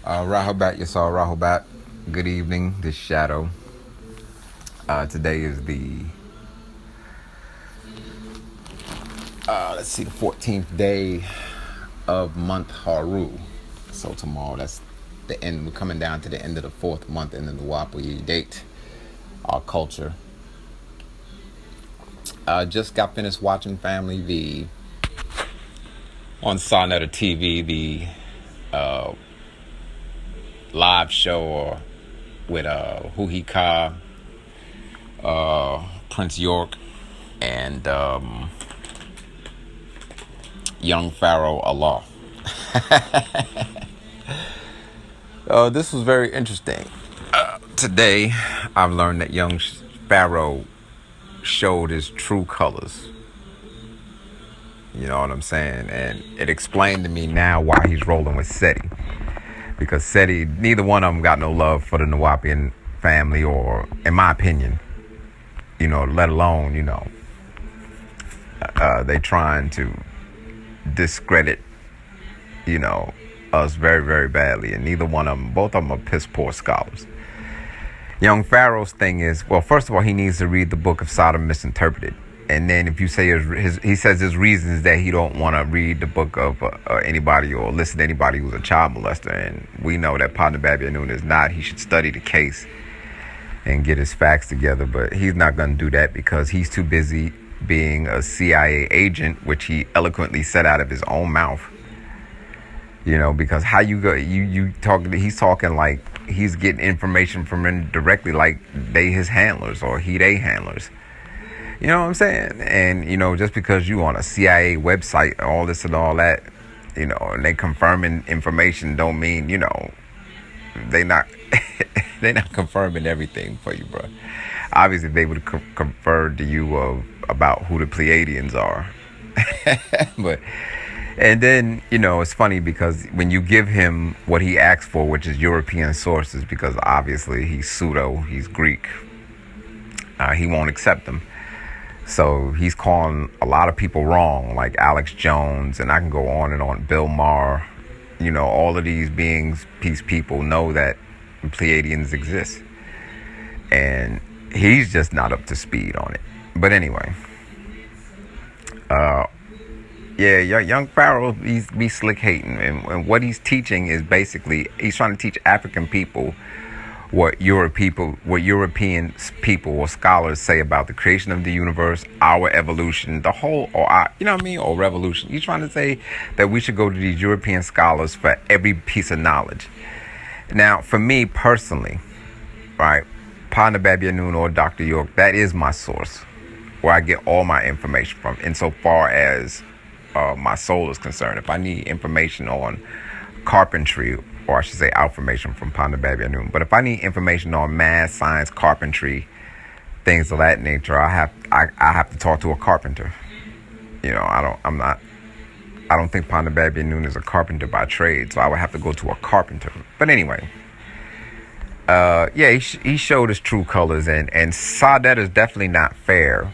Rahobat Yasar Rahobat. Good evening. This Shadow. Today is the let's see, the 14th day of month Haru. So tomorrow, that's the end. We're coming down to the end of the fourth month in the Nuwaupian date. Our culture. Just got finished watching Family V on Sonetta TV, the live show with Huhika, Prince York, and young Pharaoh Allah. This was very interesting. Today, I've learned that young Pharaoh showed his true colors. You know what I'm saying? And it explained to me now why he's rolling with Seti. Because Seti, neither one of them got no love for the Nuwaupian family, or, in my opinion, let alone, they trying to discredit, us very, very badly. And neither one of them, both of them are piss poor scholars. Young Pharaoh's thing is, well, first of all, he needs to read the book of Sodom Misinterpreted. And then if you say he says his reasons that he don't want to read the book of anybody or listen to anybody who's a child molester. And we know that Partner Babianun is not. He should study the case and get his facts together. But he's not going to do that because he's too busy being a CIA agent, which he eloquently said out of his own mouth. Because how you go, he's talking like he's getting information from him directly, like they his handlers or they handlers. You know what I'm saying? And, just because you on a CIA website, all this and all that, and they confirming information don't mean, they not confirming everything for you, bro. Obviously, they would confer to you about who the Pleiadians are. And then, it's funny because when you give him what he asked for, which is European sources, because obviously he's pseudo, he's Greek, he won't accept them. So he's calling a lot of people wrong, like Alex Jones, and I can go on and on, Bill Maher. All of these beings, peace people, know that Pleiadians exist. And he's just not up to speed on it. But anyway, young Pharaoh, he's be slick hating. And what he's teaching is basically, he's trying to teach African people what European people or scholars say about the creation of the universe, our evolution, the whole, or revolution. He's trying to say that we should go to these European scholars for every piece of knowledge. Now, for me personally, right, Partner Babianun or Dr. York, that is my source, where I get all my information from, insofar as my soul is concerned. If I need information on carpentry, or I should say information from Partner Babianun. But if I need information on math, science, carpentry, things of that nature, I have to talk to a carpenter. I don't think Partner Babianun is a carpenter by trade, so I would have to go to a carpenter. But anyway, he showed his true colors, and Sadet is definitely not fair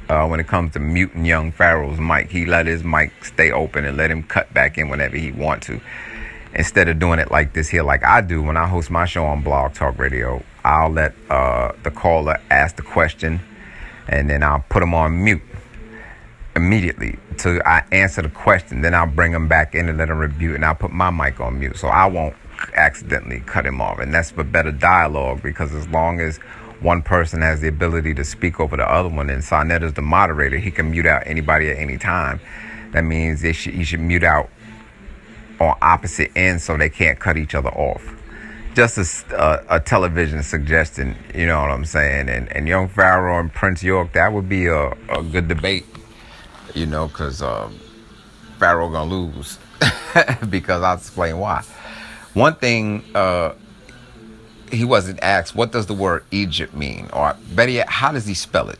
when it comes to muting young Pharaoh's mic. He let his mic stay open and let him cut back in whenever he want to. Instead of doing it like this here, like I do when I host my show on Blog Talk Radio, I'll let the caller ask the question, and then I'll put them on mute immediately till I answer the question. Then I'll bring them back in and let them review, and I'll put my mic on mute so I won't accidentally cut him off. And that's for better dialogue, because as long as one person has the ability to speak over the other one, and Sonetta's the moderator, he can mute out anybody at any time. That means he should mute out on opposite ends so they can't cut each other off. Just a television suggestion, you know what I'm saying? And young Pharaoh and Prince York, that would be a good debate, because Pharaoh gonna lose. Because I'll explain why. One thing, he wasn't asked, what does the word Egypt mean? Or better yet, how does he spell it?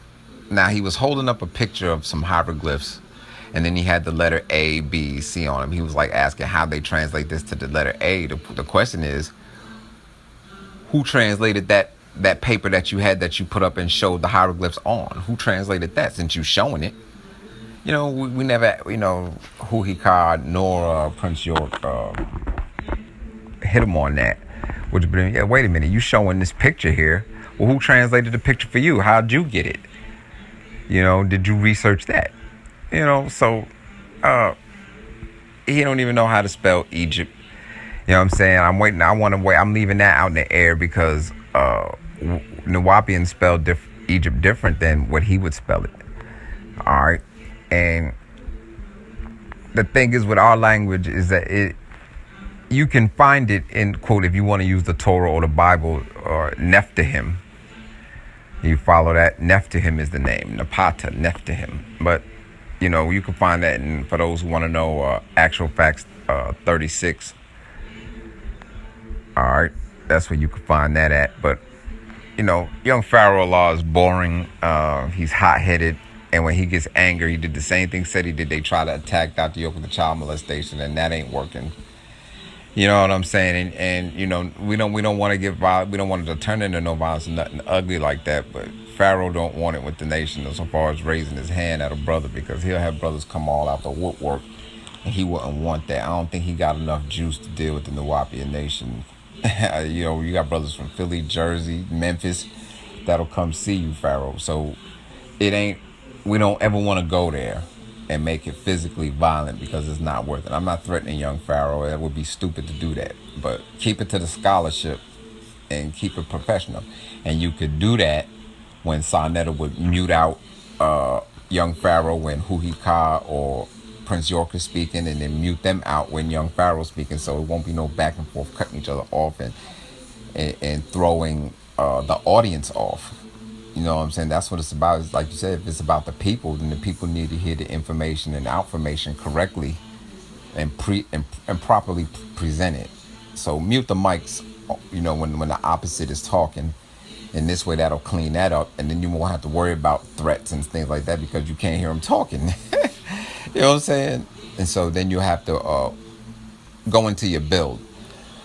Now, he was holding up a picture of some hieroglyphs, and then he had the letter A, B, C on him. He was like asking how they translate this to the letter A. The question is, who translated that paper that you had that you put up and showed the hieroglyphs on? Who translated that, since you showing it? We never, Huhika nor Prince York hit him on that. Which, yeah, wait a minute, you showing this picture here. Well, who translated the picture for you? How'd you get it? Did you research that? So he don't even know how to spell Egypt. You know what I'm saying? I'm waiting. I want to wait. I'm leaving that out in the air because Nuwaupian spelled Egypt different than what he would spell it. All right. And the thing is with our language is that you can find it in, quote, if you want to use the Torah or the Bible or Nephthahim. You follow that. Nephthahim is the name. Napata, Nephthahim. But, you can find that in, for those who want to know, actual facts 36. All right. That's where you can find that at. But, young Pharaoh Allah is boring. He's hot-headed. And when he gets angry, he did the same thing said he did. They try to attack Dr. Yoke with the child molestation, and that ain't working. You know what I'm saying? And we don't want to get violent. We don't want it to turn into no violence and nothing ugly like that. But Pharaoh don't want it with the nation as far as raising his hand at a brother, because he'll have brothers come all out the woodwork, and he wouldn't want that. I don't think he got enough juice to deal with the Nuwaupian nation. You got brothers from Philly, Jersey, Memphis that'll come see you, Pharaoh. So we don't ever want to go there and make it physically violent, because it's not worth it. I'm not threatening young Pharaoh. It would be stupid to do that. But keep it to the scholarship and keep it professional. And you could do that when Sarnetta would mute out young Pharaoh when Huhika or Prince York is speaking, and then mute them out when young Pharaoh's speaking, so it won't be no back and forth cutting each other off and throwing the audience off. You know what I'm saying? That's what it's about. It's like you said, if it's about the people, then the people need to hear the information and information correctly and properly present it. So mute the mics, when the opposite is talking. And this way that'll clean that up, and then you won't have to worry about threats and things like that, because you can't hear them talking. You know what I'm saying? And so then you have to go into your build.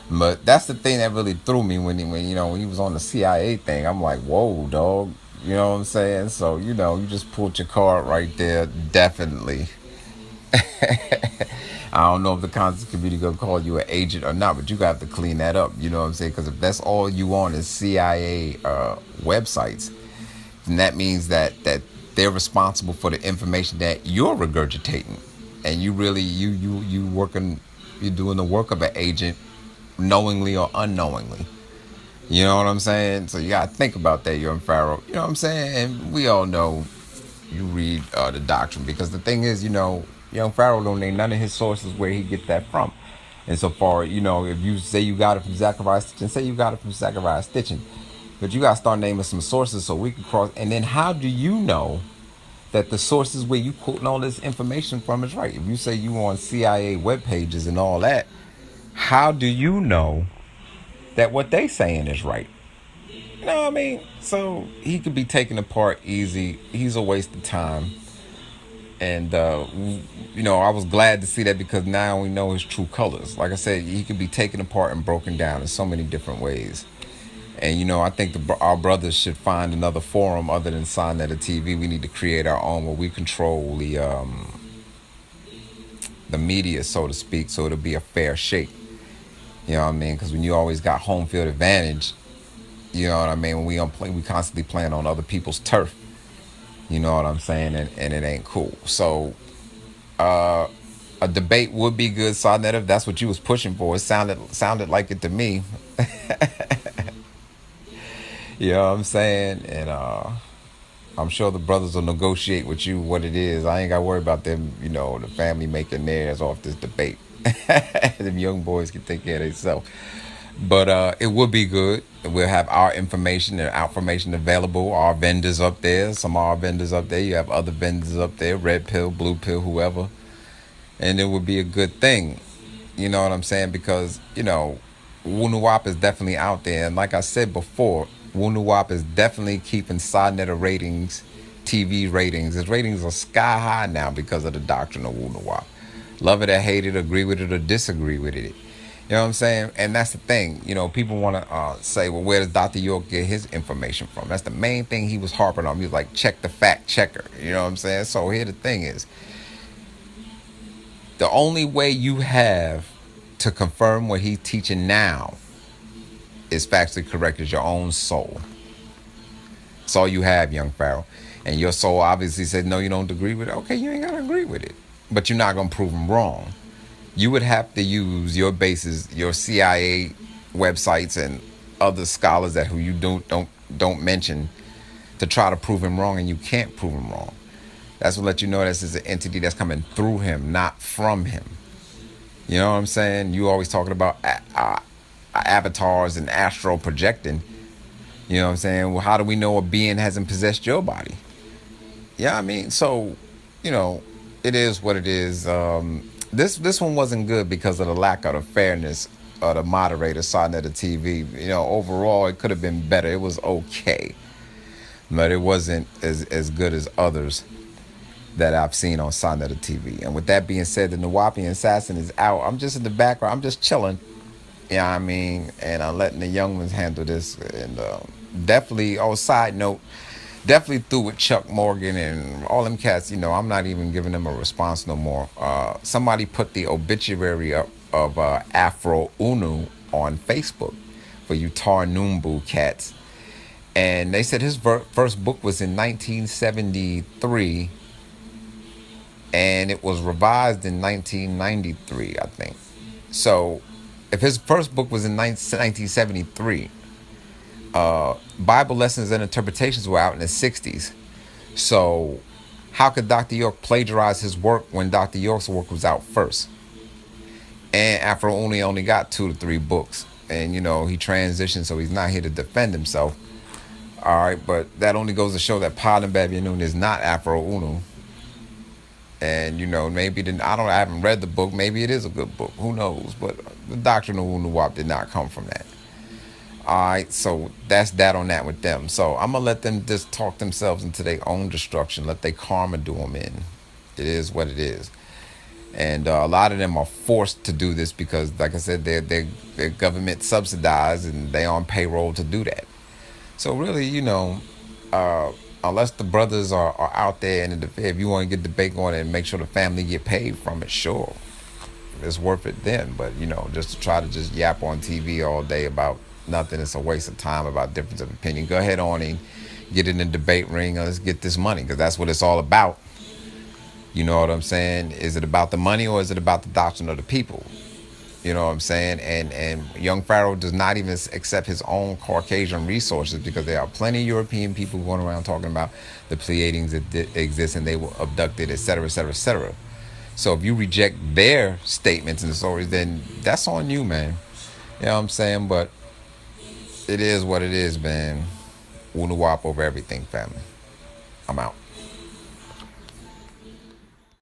But that's the thing that really threw me when he was on the CIA thing. I'm like, whoa, dog. You know what I'm saying? So, you just pulled your card right there. Definitely. I don't know if the content community gonna call you an agent or not, but you got to clean that up. You know what I'm saying? Because if that's all you on is CIA websites, then that means that they're responsible for the information that you're regurgitating, and you really you're doing the work of an agent, knowingly or unknowingly. You know what I'm saying? So you gotta think about that, young Pharaoh. You know what I'm saying? And we all know you read the doctrine, because the thing is, young Pharaoh don't name none of his sources where he get that from. And so far, if you say you got it from Zechariah Stitchin, say you got it from Zechariah Stitchin. But you gotta start naming some sources so we can cross. And then how do you know that the sources where you quoting all this information from is right? If you say you on CIA web pages and all that, how do you know that what they saying is right? You know what I mean? So he could be taken apart easy. He's a waste of time. And, I was glad to see that, because now we know his true colors. Like I said, he can be taken apart and broken down in so many different ways. And, I think our brothers should find another forum other than Sarnetta TV. We need to create our own where we control the media, so to speak, so it'll be a fair shake. You know what I mean? Because when you always got home field advantage, you know what I mean? When we constantly playing on other people's turf. You know what I'm saying? And it ain't cool. So a debate would be good, Sarnetta, if that's what you was pushing for. It sounded like it to me. You know what I'm saying? And I'm sure the brothers will negotiate with you what it is. I ain't got to worry about them, the family making theirs off this debate. Them young boys can take care of themselves. But it would be good. We'll have our information and information available. Our vendors up there. Some of our vendors up there. You have other vendors up there. Red pill, blue pill, whoever. And it would be a good thing. You know what I'm saying? Because, wu-nuwaupu is definitely out there. And like I said before, wu-nuwaupu is definitely keeping Sarnetta ratings, TV ratings. His ratings are sky high now because of the doctrine of wu-nuwaupu. Love it or hate it, agree with it or disagree with it. You know what I'm saying? And that's the thing. People want to say, well, where does Dr. York get his information from? That's the main thing he was harping on. He was like, check the fact checker. You know what I'm saying? So here the thing is, the only way you have to confirm what he's teaching now is factually correct is your own soul. That's all you have, young Pharaoh. And your soul obviously said, no, you don't agree with it. Okay, you ain't got to agree with it. But you're not going to prove him wrong. You would have to use your bases, your CIA websites and other scholars that who you don't mention to try to prove him wrong, and you can't prove him wrong. That's what let you know this is an entity that's coming through him, not from him. You know what I'm saying? You always talking about avatars and astral projecting. You know what I'm saying? Well, how do we know a being hasn't possessed your body? Yeah, I mean, so, you know, it is what it is. This one wasn't good because of the lack of the fairness of the moderator side of the TV. You know, overall, it could have been better. It was okay, but it wasn't as good as others that I've seen on side of the TV. And with that being said, the Nuwaupian assassin is out. I'm just in the background. I'm just chilling. Yeah, I mean, and I'm letting the young ones handle this. And definitely, side note, definitely through with Chuck Morgan and all them cats. You know, I'm not even giving them a response no more. Somebody put the obituary up of Afro Unu on Facebook for you Tarnumbu cats. And they said his first book was in 1973. And it was revised in 1993, I think. So if his first book was in 1973, Bible lessons and interpretations were out in the 60s. So how could Dr. York plagiarize his work when Dr. York's work was out first? And Afro only got 2 to 3 books. And, you know, he transitioned, so he's not here to defend himself. All right, but that only goes to show that Padam Babyanun is not Afro Unu. And, you know, maybe I haven't read the book. Maybe it is a good book. Who knows? But the doctrine of wu-nuwaupu did not come from that. All right, so that's that on that with them. So I'm going to let them just talk themselves into their own destruction. Let their karma do them in. It is what it is. And a lot of them are forced to do this because, like I said, they're government subsidized and they on payroll to do that. So really, you know, unless the brothers are out there and if you want to get debate going and make sure the family get paid from it, sure, it's worth it then. But, you know, just to try to just yap on TV all day about nothing, it's a waste of time about difference of opinion. Go ahead on and get in the debate ring and let's get this money because that's what it's all about. You know what I'm saying? Is it about the money or is it about the doctrine of the people? You know what I'm saying? And young Pharaoh does not even accept his own Caucasian resources because there are plenty of European people going around talking about the Pleiadians that exist and they were abducted, etc., etc., etc. So if you reject their statements and stories, then that's on you, man. You know what I'm saying? But it is what it is, man. Wu-nuwaupu over everything, family. I'm out.